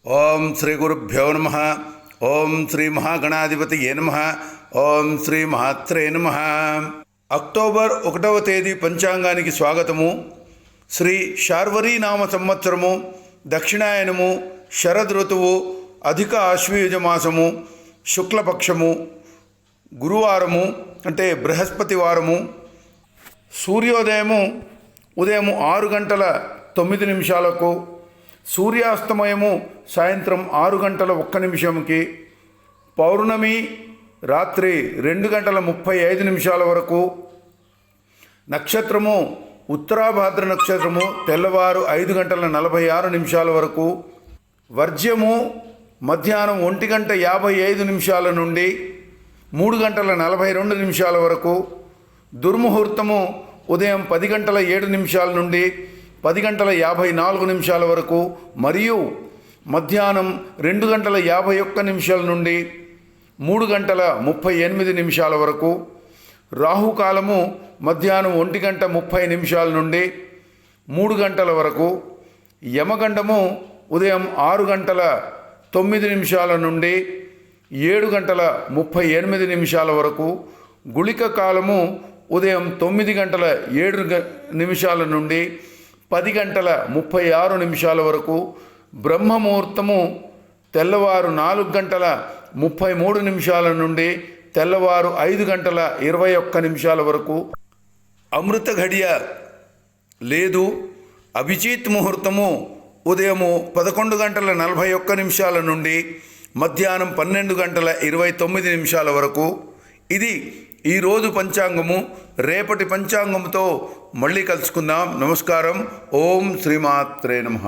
ఓం శ్రీ గురుభ్యో నమః. ఓం శ్రీ మహాగణాధిపతియే నమః. ఓం శ్రీ మహాత్రే నమః. అక్టోబర్ 1వ తేదీ పంచాంగానికి స్వాగతము. శ్రీ శార్వరీ నామ సంవత్సరము, దక్షిణాయనము, శరద్ ఋతువు, అధిక ఆశ్వయుజ మాసము, శుక్లపక్షము, గురువారము అంటే బృహస్పతి వారము. సూర్యోదయము ఉదయం 6:09 సూర్యాస్తమయము సాయంత్రం 6:01 పౌర్ణమి రాత్రి 2:35 వరకు. నక్షత్రము ఉత్తరాభాద్ర నక్షత్రము తెల్లవారు 5:46 వరకు. వర్జ్యము మధ్యాహ్నం 1:55 నుండి 3:42 వరకు. దుర్ముహూర్తము ఉదయం 10:07 నుండి 10:54 వరకు మరియు మధ్యాహ్నం 2:51 నుండి 3:38 వరకు. రాహుకాలము మధ్యాహ్నం 1:30 నుండి 3 గంటల వరకు. యమగండము ఉదయం 6:09 నుండి 7:38 వరకు. గుళిక కాలము ఉదయం 9:07 నుండి 10:36 వరకు. బ్రహ్మముహూర్తము తెల్లవారు 4:33 నుండి తెల్లవారు 5:21 వరకు. అమృత ఘడియ లేదు. అభిజిత్ ముహూర్తము ఉదయము 11:41 నుండి మధ్యాహ్నం 12:29 వరకు. ఇది ఈరోజు పంచాంగము. రేపటి పంచాంగంతో మళ్ళీ కలుసుకుందాం. నమస్కారం. ఓం శ్రీమాత్రే నమః.